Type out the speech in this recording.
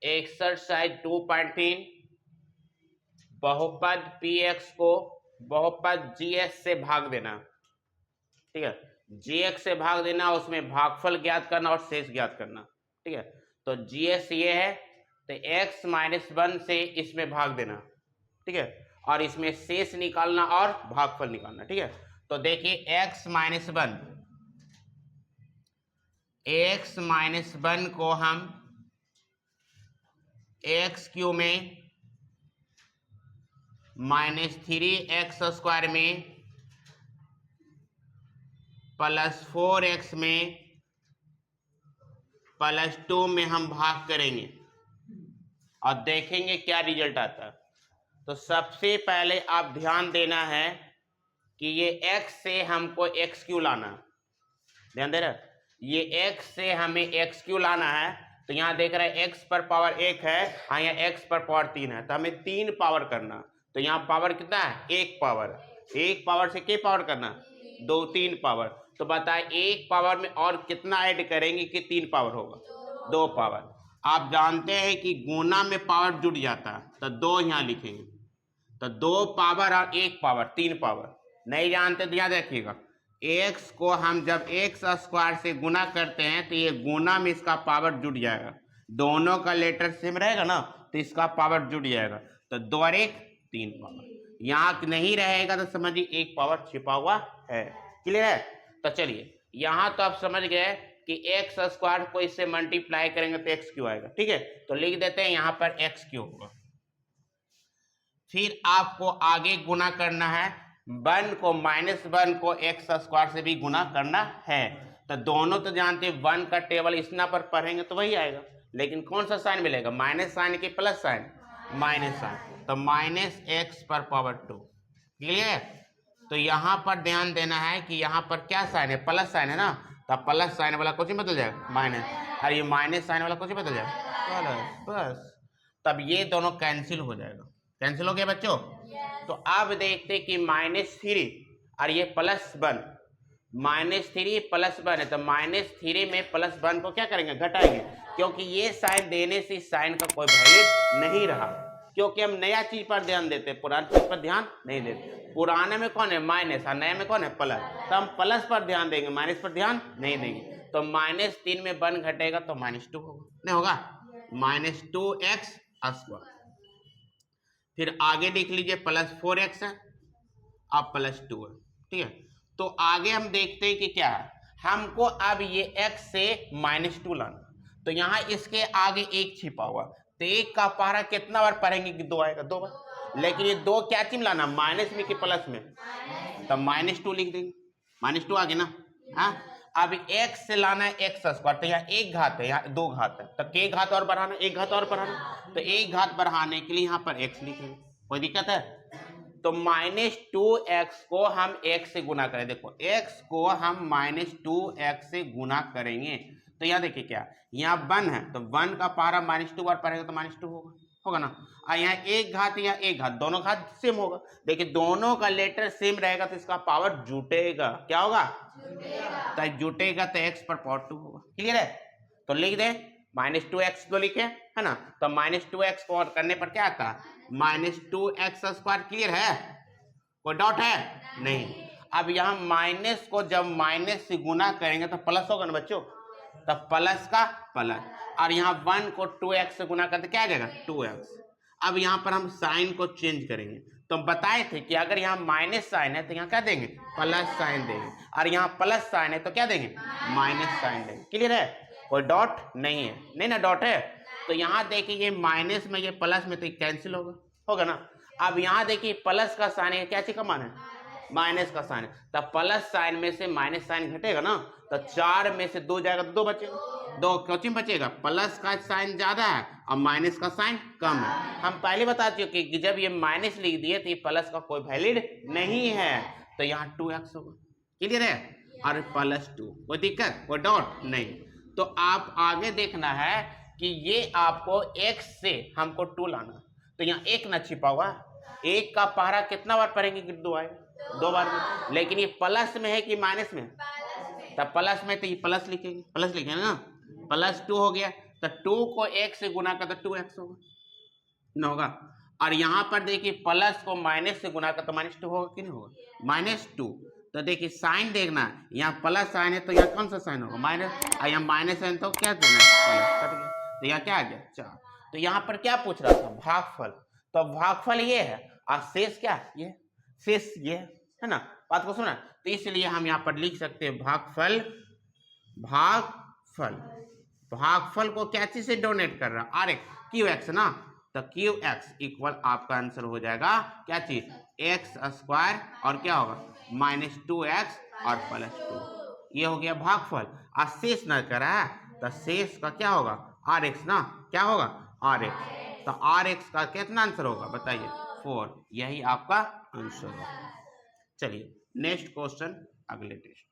Exercise 2.3 बहुपद px को बहुपद gx से भाग देना। ठीक है, gx से भाग देना, उसमें भागफल ज्ञात करना और शेष ज्ञात करना। ठीक है, तो gx ये है तो x - 1 से इसमें भाग देना। ठीक है, और इसमें शेष निकालना और भागफल निकालना। ठीक है, तो देखिए x - 1 को हम x³ में -3x² में +4x में +2 में हम भाग करेंगे और देखेंगे क्या रिजल्ट आता है। तो सबसे पहले आप ध्यान देना है कि ये x से हमको x³ लाना, ध्यान दे रहे, ये x से हमें x³ लाना है। तो यहाँ देख रहे हैं x पर पावर 1 है, हाँ यहाँ x पर पावर 3 है, तो हमें 3 पावर करना। तो यहाँ पावर कितना है? 1 पावर। 1 पावर से क्या पावर करना? 2 3 पावर। तो बताए 1 पावर में और कितना ऐड करेंगे कि 3 पावर होगा? 2 पावर। आप जानते हैं कि गुना में पावर जुड़ जाता है, तो 2 यहाँ लिखेंगे। तो 2 पावर और 1 पावर 3 पावर। नहीं जानते तो याद रखिएगा, x को हम जब x² से गुना करते हैं तो ये गुना में इसका पावर जुड़ जाएगा, दोनों का लेटर सेम रहेगा ना, तो इसका पावर जुड़ जाएगा। तो 2 और 1 3 पावर। यहाँ नहीं रहेगा तो समझिए 1 पावर छिपा हुआ है। क्लियर है? तो चलिए यहाँ तो आप समझ गए कि x² को इससे मल्टीप्लाई करेंगे तो x³ आएगा। ठीक है, तो लिख देते हैं यहाँ पर x³ होगा। फिर आपको आगे गुना करना है, 1 को -1 को x² से भी गुना करना है। तो दोनों तो जानते हैं 1 का टेबल इतना पर पढ़ेंगे तो वही आएगा, लेकिन कौन सा साइन मिलेगा? माइनस साइन के प्लस साइन? Minus sign. तो -x⁻²। क्लियर? तो यहाँ पर ध्यान देना है कि यहाँ पर क्या साइन है? प्लस साइन है ना, तो प्लस साइन वाला कुछ बदल जाएगा माइनस, और ये माइनस साइन वाला कुछ बदल जाएगा प्लस। बस तब ये दोनों कैंसिल हो जाएगा। कैंसिल हो गया बच्चों? तो अब देखते कि -3 और ये +1, -3 +1 है, तो -3 में +1 को क्या करेंगे? घटाएंगे, क्योंकि ये साइन देने से साइन का कोई वैल्यू नहीं रहा, क्योंकि हम नया चीज पर ध्यान देते, पुरानी चीज पर ध्यान नहीं देते। पुराने में कौन है? माइनस, और नए में कौन है? प्लस। तो हम प्लस पर ध्यान देंगे, माइनस पर ध्यान नहीं देंगे। तो -3 में 1 घटेगा तो -2 होगा, नहीं होगा? -2x²। फिर आगे लिख लीजिए +4x है और +2 है। ठीक है, तो आगे हम देखते हैं कि क्या है, हमको अब ये x से -2 लाना। तो यहाँ इसके आगे 1 छिपा हुआ, तो 1 का पहाड़ा कितना बार पढ़ेंगे कि 2 आएगा? 2 बार। लेकिन ये 2 क्या चीज लाना? माइनस में कि प्लस में? तो -2 लिख देंगे, -2 आ गया ना। हाँ, अब x से लाना है x², तो यहाँ 1 घात है, यहाँ 2 घात है, तो k घात और बढ़ाना, 1 घात और बढ़ाना। तो 1 घात बढ़ाने के लिए यहाँ पर x लिखेंगे, कोई दिक्कत है? तो -2x को हम x से गुना करें। देखो x को हम -2x से गुना करेंगे, तो यहाँ देखिए क्या, यहाँ 1 है, तो 1 का पारा -2 बार पड़ेगा तो -2 होगा ना। और यहाँ 1 घात, यहाँ 1 घात, दोनों घात सेम होगा। देखिए दोनों का लेटर सेम रहेगा तो इसका पावर जुटेगा। क्या होगा? तो जुटेगा, तो x पर पावर 2 होगा। क्लियर है? तो लिख दे -2x तो लिखे है ना, तो -2x को और करने पर क्या आता है? -2x²। क्लियर है? कोई डाउट है? नहीं। अब यहाँ माइनस को जब माइनस से गुना करेंगे तो प्लस होगा ना बच्चों, तो प्लस का प्लस, और यहाँ 1 को 2x से गुना करते क्या आ जाएगा? 2x। अब यहाँ पर हम साइन को चेंज करेंगे, तो हम बताए थे कि अगर यहाँ माइनस साइन है तो यहाँ क्या देंगे? प्लस साइन देंगे, और यहाँ प्लस साइन है तो क्या देंगे? माइनस साइन देंगे। क्लियर है? कोई डॉट नहीं है? नहीं ना, डॉट है। तो यहाँ देखिए ये माइनस में ये प्लस में तो ये कैंसिल होगा ना। अब यहाँ देखिए प्लस का साइन है, क्या चीज का मान है? माइनस का साइन है, तो प्लस साइन में से माइनस साइन घटेगा ना, तो 4 में से 2 जाएगा तो 2 बचेगा। 2 क्यों बचेगा? प्लस का साइन ज्यादा है और माइनस का साइन कम है। हम पहले बता चुके कि जब ये माइनस लिख दिए तो ये प्लस का कोई वैलिड नहीं है, तो यहाँ 2x होगा। क्लियर है? और +2, कोई दिक्कत, कोई डाउट नहीं। तो आप आगे देखना है कि ये आपको x से हमको 2 लाना, तो यहाँ 1 ना छिपा हुआ, 1 का पहाड़ा कितना बार पढ़ेंगे कि 2 आएगा? 2 बार में। लेकिन ये प्लस में है कि माइनस में? तब प्लस में तो ये प्लस लिखेंगे, प्लस लिखेंगे ना, +2 हो गया। तो 2 को x से गुना कर तो 2x होगा न होगा। और यहाँ पर देखिए प्लस को माइनस से गुना कर तो -2 होगा कि नहीं होगा, -2। तो देखिए साइन देखना, यहाँ प्लस साइन है तो यहाँ कौन सा साइन होगा, माइनस, और यहाँ माइनस साइन तो क्या देना है, कट गया। तो यहाँ क्या आ गया 4। तो यहाँ पर क्या पूछ रहा था, भागफल। तो भागफल ये है और शेष क्या, ये शेष ये है ना, बात को सुना। तो इसलिए हम यहाँ पर लिख सकते हैं भागफल, भागफल, भागफल को क्या चीज से डोनेट कर रहा है, आर एक्स, क्यू एक्स ना। तो क्यू एक्स इक्वल आपका आंसर हो जाएगा क्या चीज, एक्स स्क्वायर और क्या होगा -2x और +2। ये हो गया भागफल। और शेष न करा है तो शेष का क्या होगा आर एक्स ना, क्या होगा आर एक्स। तो आर एक्स का कितना आंसर होगा बताइए 4, यही आपका आंसर होगा। चलिए नेक्स्ट क्वेश्चन, अगले टेस्ट।